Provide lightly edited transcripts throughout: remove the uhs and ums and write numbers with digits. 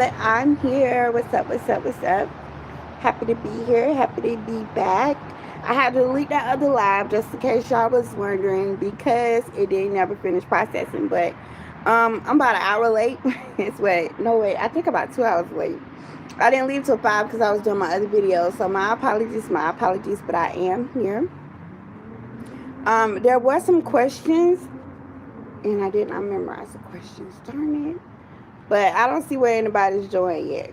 But I'm here. What's up? What's up? What's up? Happy to be here. Happy to be back. I had to delete that other live just in case y'all was wondering because it didn't never finish processing. But I'm about an hour late. It's wait, no wait. I think about 2 hours late. I didn't leave till 5 because I was doing my other videos. So my apologies, my apologies. But I am here. There were some questions, and I did not memorize the questions. Darn it. But I don't see where anybody's joined yet.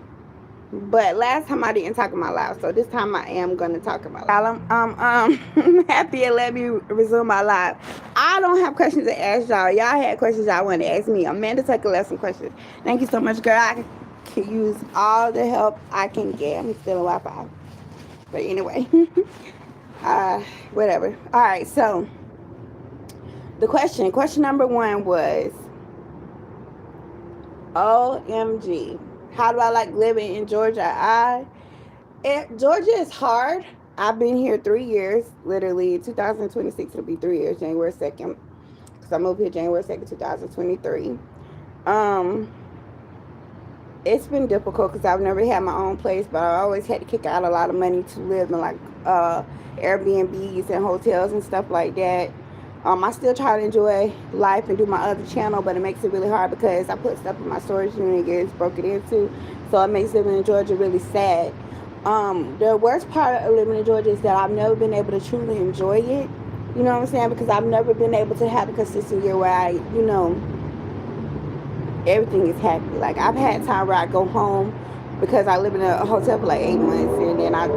But last time I didn't talk about live, so this time I am gonna talk about live. I'm happy and let me resume my live. I don't have questions to ask y'all. Y'all had questions y'all want to ask me. Amanda Tucker left some questions. Thank you so much, girl. I can use all the help I can get. I'm still on Wi-Fi, but anyway, whatever. All right, so question number 1 was, OMG, how do I like living in Georgia? Georgia is hard. I've been here 3 years, literally 2026 it'll be 3 years, January 2nd, because I moved here January 2nd, 2023. It's been difficult because I've never had my own place, but I always had to kick out a lot of money to live in like Airbnbs and hotels and stuff like that. I still try to enjoy life and do my other channel, but it makes it really hard because I put stuff in my storage unit and gets broken into, so it makes living in Georgia really sad. The worst part of living in Georgia is that I've never been able to truly enjoy it. You know what I'm saying? Because I've never been able to have a consistent year where everything is happy. Like, I've had time where I go home because I live in a hotel for like 8 months, and then I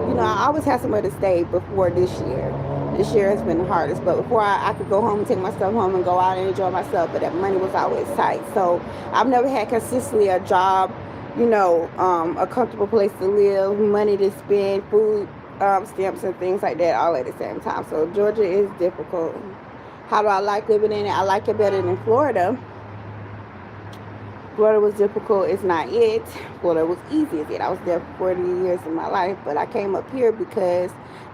always have somewhere to stay before this year. This year has been the hardest, but before I could go home and take my stuff home and go out and enjoy myself, but that money was always tight. So I've never had consistently a job, a comfortable place to live, money to spend, food stamps and things like that all at the same time. So Georgia is difficult. How do I like living in it? I like it better than Florida. Florida was difficult. It's not it. Florida was easy as it. I was there for 40 years of my life, but I came up here because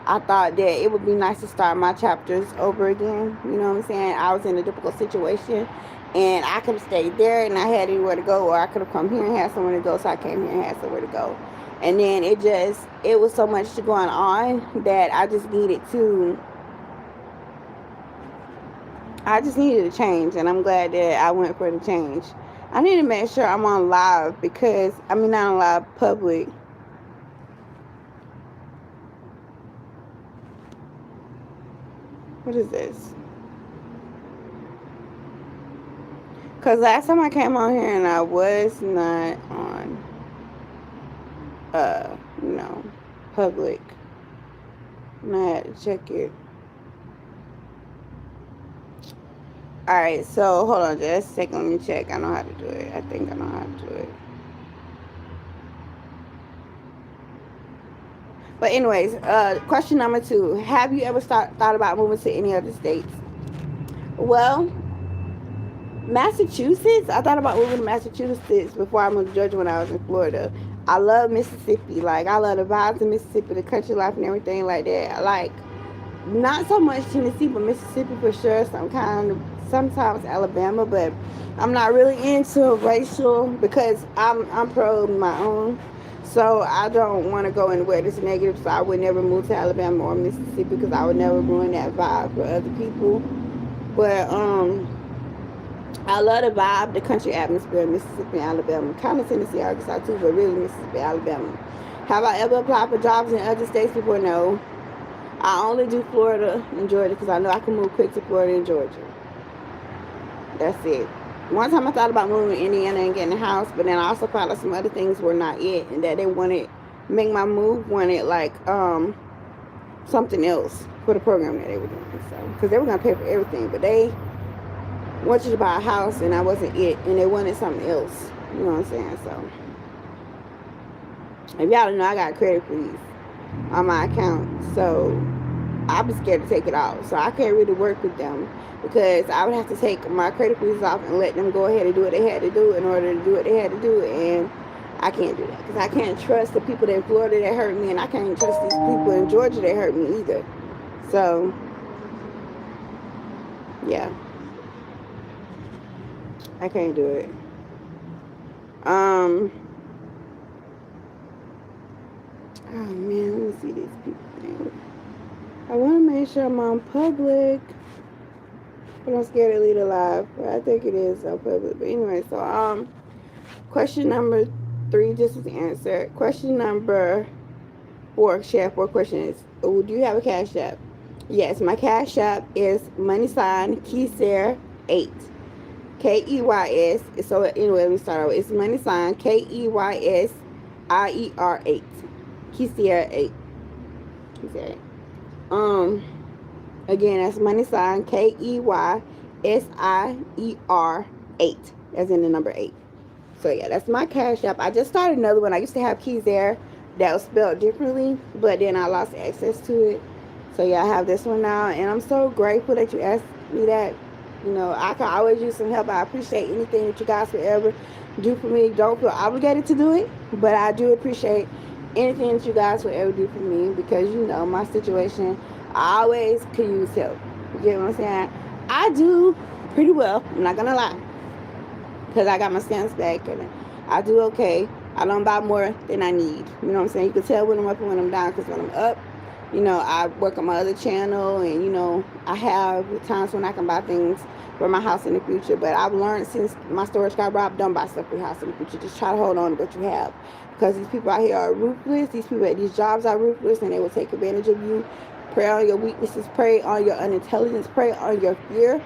I thought that it would be nice to start my chapters over again. You know what I'm saying? I was in a difficult situation, and I could have stayed there, and I had anywhere to go, or I could have come here and had somewhere to go, so I came here and had somewhere to go. And then it was so much going on that I just needed a change, and I'm glad that I went for the change. I need to make sure I'm on live because, not on live, public. What is this? Because last time I came on here and I was not on, public. And I had to check it. Alright, so hold on just a second. Let me check. I know how to do it. I think I know how to do it. But anyways, question number 2. Have you ever thought about moving to any other states? Well, Massachusetts. I thought about moving to Massachusetts before I moved to Georgia when I was in Florida. I love Mississippi. Like, I love the vibes of Mississippi, the country life and everything like that. Like, not so much Tennessee, but Mississippi for sure. Sometimes Alabama, but I'm not really into racial because I'm pro my own. So I don't want to go anywhere that's negative. So I would never move to Alabama or Mississippi because I would never ruin that vibe for other people. But I love the vibe, the country atmosphere in Mississippi and Alabama. Kind of Tennessee, Arkansas too, but really Mississippi, Alabama. Have I ever applied for jobs in other states before? No. I only do Florida and Georgia because I know I can move quick to Florida and Georgia. That's it. One time I thought about moving to Indiana and getting a house, but then I also found out some other things were not it, and that they make my move wanted like something else for the program that they were doing. So, because they were gonna pay for everything, but they want you to buy a house, and I wasn't it, and they wanted something else. You know what I'm saying? So, if y'all don't know, I got a credit freeze on my account, so I was scared to take it off. So I can't really work with them because I would have to take my credit freeze off and let them go ahead and do what they had to do in order to do what they had to do, and I can't do that because I can't trust the people in Florida that hurt me, and I can't trust these people in Georgia that hurt me either. So yeah, I can't do it. Oh man, let me see these people thing. I want to make sure I'm on public, but I'm scared to lead a live. But I think it is on public. But anyway, so question number 3 just is answered. Question number 4, she had 4 questions. Oh, do you have a cash app? Yes, my cash app is money sign Keyser 8. Keys. So anyway, let me start over. It's money sign Keysier 8. Keysier 8. Keysier 8. Again, that's money sign Keysier 8. As in the number 8. So yeah, that's my cash app. I just started another one. I used to have Keyser that was spelled differently, but then I lost access to it. So yeah, I have this one now, and I'm so grateful that you asked me that. You know, I can always use some help. I appreciate anything that you guys would ever do for me. Don't feel obligated to do it, but I do appreciate anything that you guys would ever do for me, because you know my situation. I always could use help. You get what I'm saying? I do pretty well. I'm not gonna lie, because I got my stance back and I do okay. I don't buy more than I need. You know what I'm saying? You can tell when I'm up and when I'm down, because when I'm up, you know, I work on my other channel, and you know, I have times when I can buy things for my house in the future. But I've learned since my storage got robbed, don't buy stuff for your house in the future. Just try to hold on to what you have, because these people out here are ruthless. These people at these jobs are ruthless, and they will take advantage of you. Prey on your weaknesses, prey on your unintelligence, prey on your fear.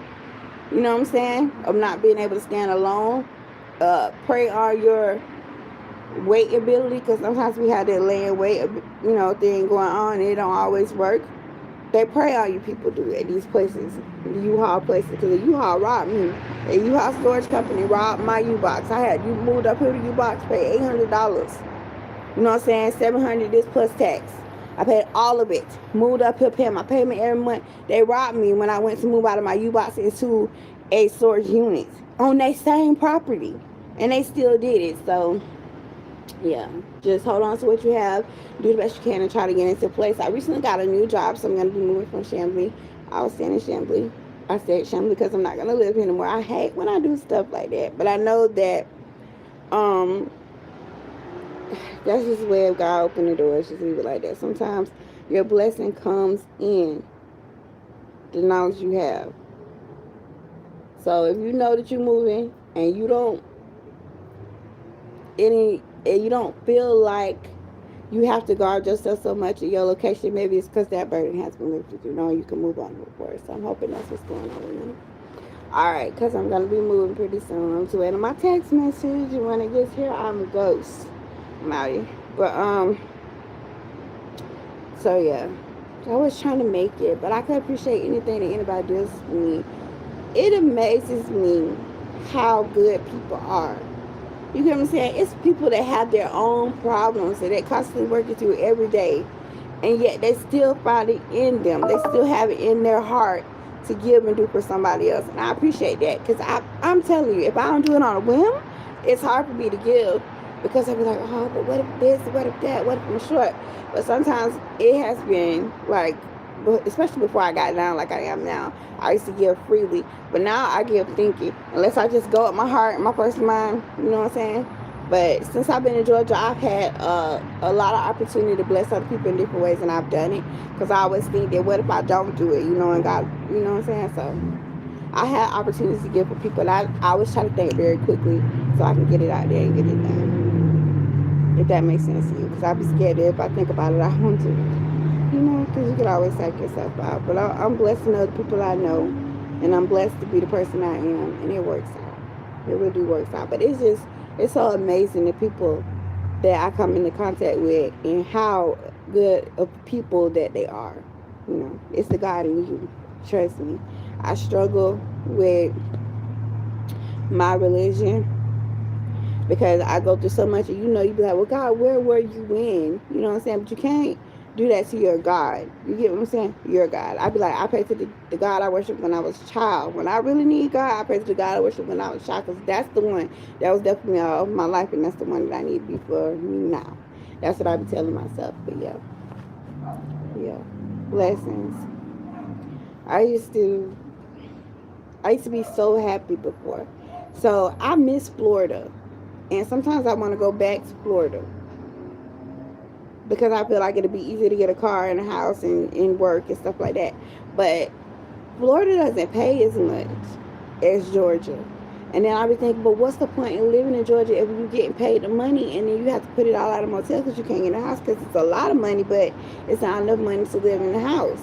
You know what I'm saying? Of not being able to stand alone. Prey on your weight ability, because sometimes we have that laying weight, you know, thing going on, and it don't always work. They prey on you, people do at these places, the U-Haul places, because the U-Haul robbed me. A U-Haul storage company robbed my U-Box. I had you moved up here to U-Box, paid $800. You know what I'm saying? $700 this plus tax. I paid all of it. Moved up here, paying my payment every month. They robbed me when I went to move out of my U-Box into a storage unit on that same property, and they still did it. So yeah, just hold on to what you have, do the best you can, and try to get into place. I recently got a new job, so I'm going to be moving from Chambly. I was staying in Chambly. I said Chambly because I'm not going to live here anymore. I hate when I do stuff like that, but I know that that's just the way of God open the doors. Just leave it like that. Sometimes your blessing comes in the knowledge you have. So if you know that you're moving and you don't feel like you have to guard yourself so much at your location, maybe it's because that burden has been lifted. You know, you can move on forward. So I'm hoping that's what's going on with me. Alright, because I'm going to be moving pretty soon. I'm just waiting on my text message, and when it gets here, I'm a ghost. I'm out here. But, so yeah. I was trying to make it, but I can appreciate anything that anybody does for me. It amazes me how good people are. You get what I'm saying? It's people that have their own problems that they're constantly working through every day, and yet they still find it in them. They still have it in their heart to give and do for somebody else. And I appreciate that, because I'm telling you, if I don't do it on a whim, it's hard for me to give, because I'll be like, oh, but what if this, what if that, what if I'm short? But sometimes it has been like, especially before I got down like I am now, I used to give freely, but now I give thinking, unless I just go with my heart and my first mind, you know what I'm saying? But since I've been in Georgia, I've had a lot of opportunity to bless other people in different ways, and I've done it, because I always think that what if I don't do it, you know, and God, you know what I'm saying? So I had opportunities to give for people, and I always try to think very quickly so I can get it out there and get it done, if that makes sense to you, because I'd be scared that if I think about it, I want to. You know, because you can always psych yourself out. But I'm blessed to know the people I know, and I'm blessed to be the person I am, and it works out. It really works out. But it's so amazing the people that I come into contact with, and how good of people that they are. You know, it's the God in you. Trust me. I struggle with my religion, because I go through so much, and you know, you be like, well, God, where were you when? You know what I'm saying? But you can't do that to your God. You get what I'm saying? Your God. I'd be like, I pray to the God I worshiped when I was a child. When I really need God, I pray to the God I worshiped when I was a child, because that's the one that was there for me all my life, and that's the one that I need to be for me now. That's what I be telling myself. But yeah, blessings. I used to be so happy before. So I miss Florida, and sometimes I want to go back to Florida. because I feel like it'll be easier to get a car and a house and work and stuff like that. But Florida doesn't pay as much as Georgia. And then I be thinking, but what's the point in living in Georgia if you're getting paid the money and then you have to put it all out of motel because you can't get a house, because it's a lot of money, but it's not enough money to live in the house.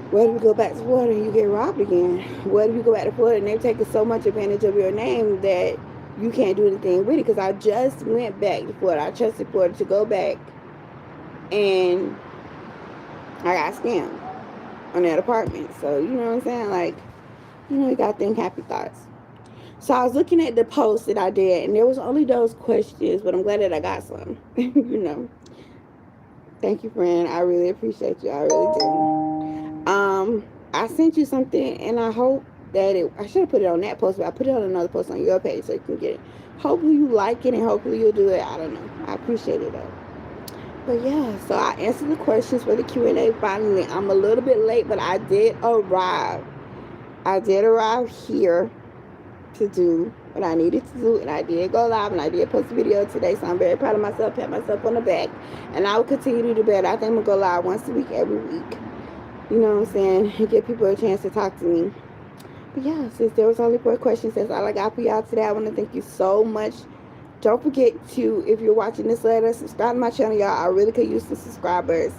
What if you go back to Florida and you get robbed again? What if you go back to Florida and they're taking so much advantage of your name that you can't do anything with it? Because I just went back to Florida. I trusted Florida to go back, and I got scammed on that apartment. So, you know what I'm saying? Like, you got to think happy thoughts. So I was looking at the post that I did, and there was only those questions, but I'm glad that I got some. Thank you, friend. I really appreciate you. I really do. I sent you something, and I hope that I should have put it on that post, but I put it on another post on your page so you can get it. Hopefully you like it, and hopefully you'll do it. I don't know. I appreciate it, though. But yeah, so I answered the questions for the Q&A finally. I'm a little bit late, but I did arrive. I did arrive here to do what I needed to do, and I did go live, and I did post a video today, so I'm very proud of myself, pat myself on the back, and I will continue to do better. I think I'm going to go live once a week, every week. You know what I'm saying? And give people a chance to talk to me. But yeah, since there was only 4 questions, that's all I got for y'all today. I want to thank you so much. Don't forget to, if you're watching this later, subscribe to my channel, y'all. I really could use some subscribers.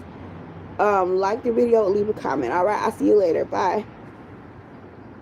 Like the video, leave a comment. All right, I'll see you later. Bye.